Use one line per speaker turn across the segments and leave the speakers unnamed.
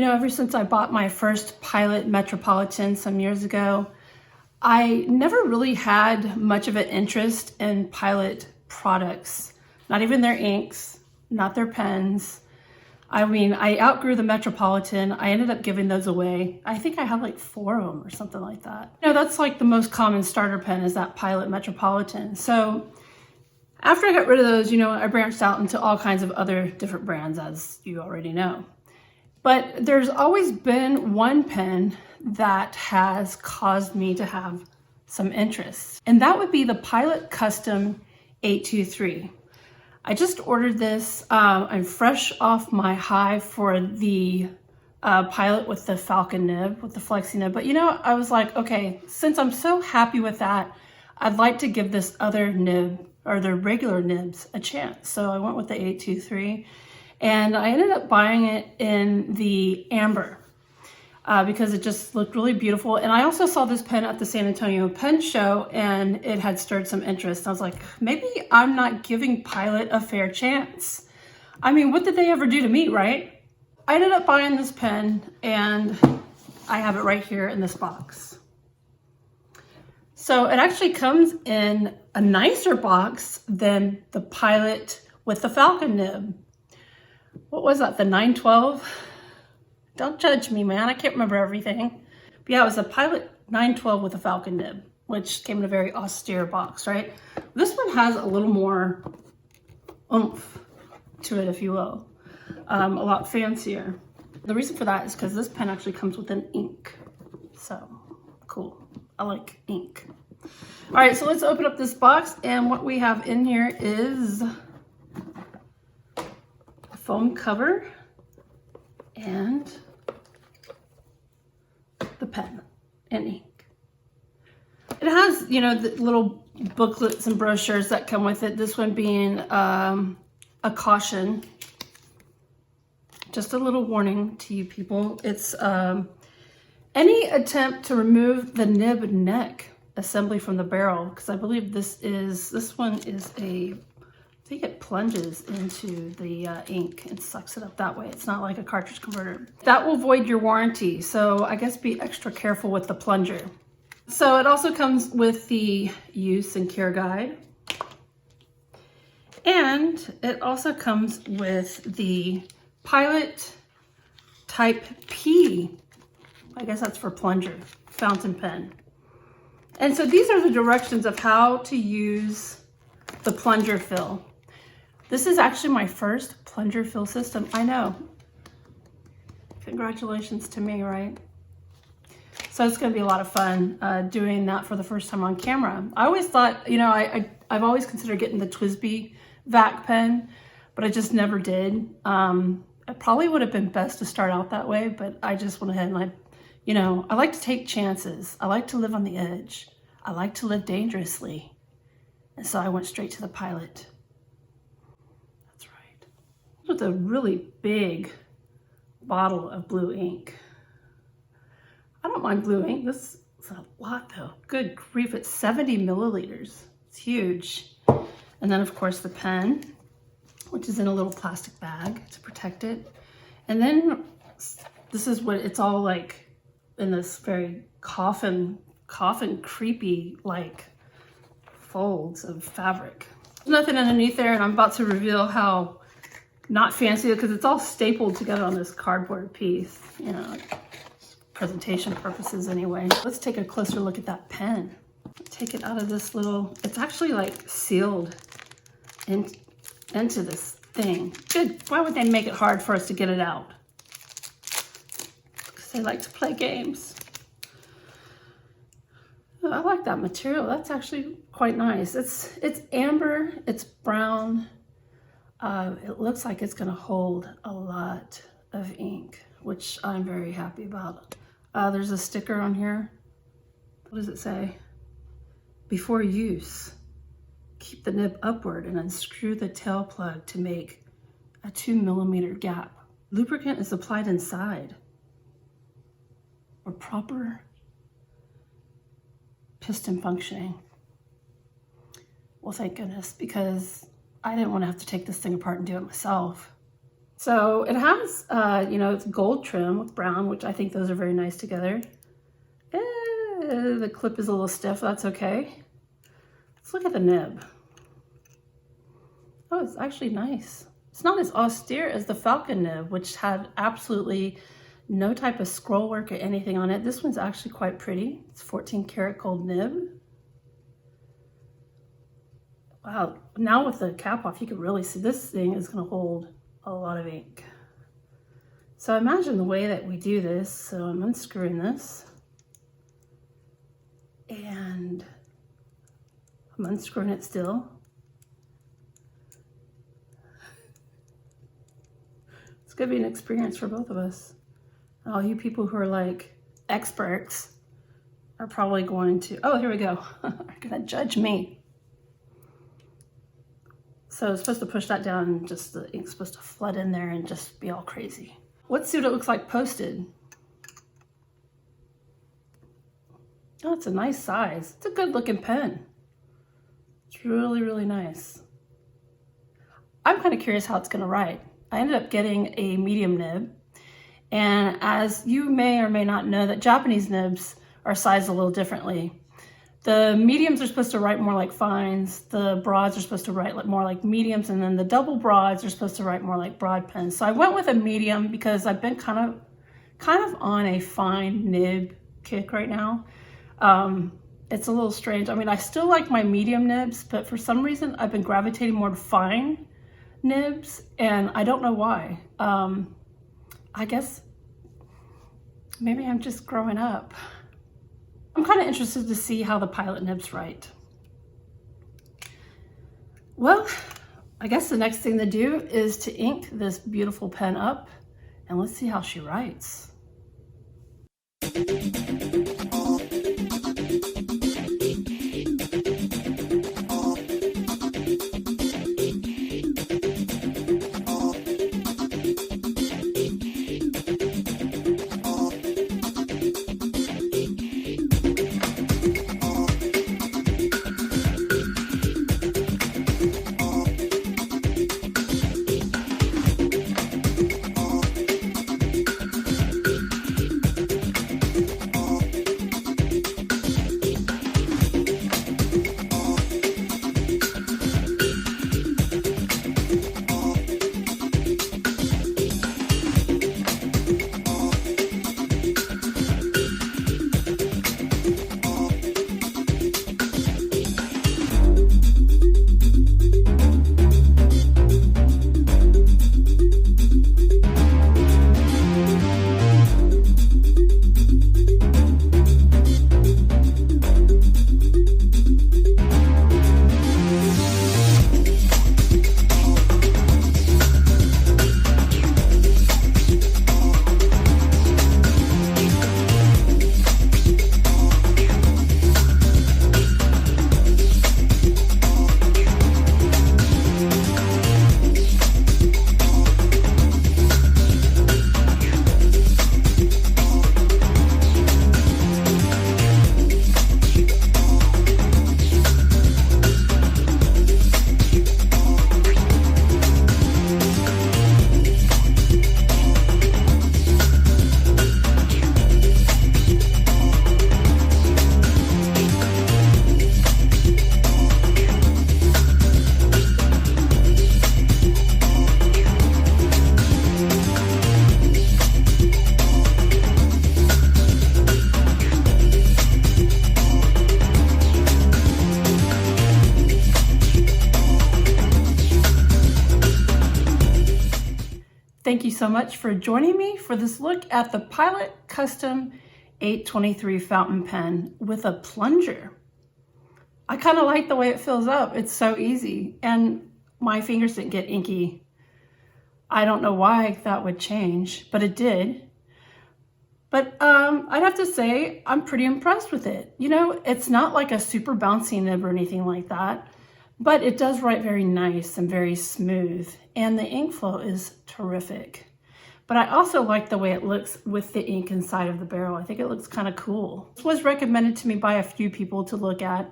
know, ever since I bought my first Pilot Metropolitan some years ago, I never really had much of an interest in Pilot products, not even their inks, not their pens. I mean, I outgrew the Metropolitan. I ended up giving those away. I think I had like 4 of them or something like that. You know, that's like the most common starter pen is that Pilot Metropolitan. So after I got rid of those, you know, I branched out into all kinds of other different brands, as you already know. But there's always been one pen that has caused me to have some interest, and that would be the Pilot Custom 823. I just ordered this. I'm fresh off my high for the Pilot with the Falcon nib, with the flexi nib. But you know, I was like, okay, since I'm so happy with that, I'd like to give this other nib, or the regular nibs, a chance. So I went with the 823, and I ended up buying it in the amber because it just looked really beautiful. And I also saw this pen at the San Antonio Pen Show, and it had stirred some interest. I was like, maybe I'm not giving Pilot a fair chance. I mean, what did they ever do to me, right? I ended up buying this pen, and I have it right here in this box. So it actually comes in a nicer box than the Pilot with the Falcon nib. What was that, the 912? Don't judge me, man. I can't remember everything. But yeah, it was a Pilot 912 with a Falcon nib, which came in a very austere box, right? This one has a little more oomph to it, if you will. A lot fancier. The reason for that is because this pen actually comes with an ink. So, cool. I like ink. All right, so let's open up this box, and what we have in here is a foam cover and the pen and ink. It has, you know, the little booklets and brochures that come with it. This one being a caution, just a little warning to you people. It's any attempt to remove the nib neck assembly from the barrel, because I believe this one is I think it plunges into the ink and sucks it up that way. It's not like a cartridge converter. That will void your warranty, so I guess be extra careful with the plunger. So it also comes with the use and care guide. And it also comes with the Pilot Type P, I guess that's for plunger, fountain pen. And so these are the directions of how to use the plunger fill. This is actually my first plunger fill system. I know. Congratulations to me, right? So it's going to be a lot of fun doing that for the first time on camera. I always thought, you know, I've always considered getting the TWSBI vac pen, but I just never did. It probably would have been best to start out that way, but I just went ahead and you know, I like to take chances. I like to live on the edge. I like to live dangerously. And so I went straight to the Pilot. That's right. With a really big bottle of blue ink. I don't mind blue ink. This is a lot though. Good grief, it's 70 milliliters. It's huge. And then of course the pen, which is in a little plastic bag to protect it. And then this is what it's all like in this very coffin creepy like folds of fabric. There's nothing underneath there, and I'm about to reveal how not fancy, because it's all stapled together on this cardboard piece, you know, presentation purposes anyway. Let's take a closer look at that pen. Take it out of this little, it's actually like sealed into this thing. Good, why would they make it hard for us to get it out? Because they like to play games. Oh, I like that material. That's actually quite nice. It's amber, it's brown. It looks like it's gonna hold a lot of ink, which I'm very happy about. There's a sticker on here. What does it say? Before use, keep the nib upward and unscrew the tail plug to make a 2 millimeter gap. Lubricant is applied inside. For proper piston functioning. Well, thank goodness, because I didn't want to have to take this thing apart and do it myself. So it has, it's gold trim with brown, which I think those are very nice together. The clip is a little stiff, that's okay. Let's look at the nib. Oh, it's actually nice. It's not as austere as the Falcon nib, which had absolutely no type of scroll work or anything on it. This one's actually quite pretty. It's 14 karat gold nib. Wow, now with the cap off, you can really see this thing is gonna hold a lot of ink. So imagine the way that we do this. So I'm unscrewing this. And I'm unscrewing it still. It's gonna be an experience for both of us. All you people who are like experts are probably going to, oh, here we go, are gonna judge me. So it's supposed to push that down and just the ink's supposed to flood in there and just be all crazy. Let's see what it looks like posted. Oh, it's a nice size. It's a good looking pen. It's really, really nice. I'm kind of curious how it's gonna write. I ended up getting a medium nib. And as you may or may not know, that Japanese nibs are sized a little differently. The mediums are supposed to write more like fines. The broads are supposed to write more like mediums. And then the double broads are supposed to write more like broad pens. So I went with a medium because I've been kind of on a fine nib kick right now. It's a little strange. I mean, I still like my medium nibs, but for some reason I've been gravitating more to fine nibs, and I don't know why. I guess maybe I'm just growing up. I'm kind of interested to see how the Pilot nibs write. Well, I guess the next thing to do is to ink this beautiful pen up, and let's see how she writes. Thank you so much for joining me for this look at the Pilot Custom 823 fountain pen with a plunger. I kind of like the way it fills up. It's so easy, and my fingers didn't get inky. I don't know why that would change, but it did. But I'd have to say I'm pretty impressed with it. You know, it's not like a super bouncy nib or anything like that, but it does write very nice and very smooth, and the ink flow is terrific. But I also like the way it looks with the ink inside of the barrel. I think it looks kind of cool. This was recommended to me by a few people to look at,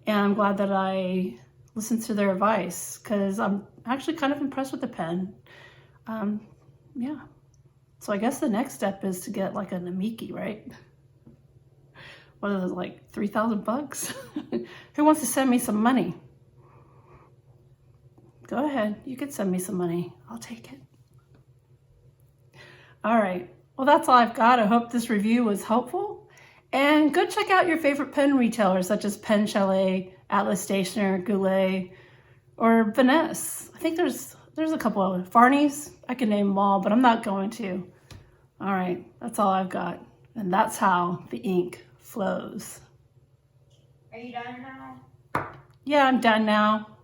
and I'm glad that I listened to their advice because I'm actually kind of impressed with the pen. Yeah. So I guess the next step is to get like a Namiki, right? What is it, like 3,000 bucks? Who wants to send me some money? Go ahead, you can send me some money. I'll take it. All right, well, that's all I've got. I hope this review was helpful. And go check out your favorite pen retailers such as Pen Chalet, Atlas Stationer, Goulet, or Vanessa. I think there's a couple of Farney's. I can name them all, but I'm not going to. All right, that's all I've got. And that's how the ink flows.
Are you done now?
Yeah, I'm done now.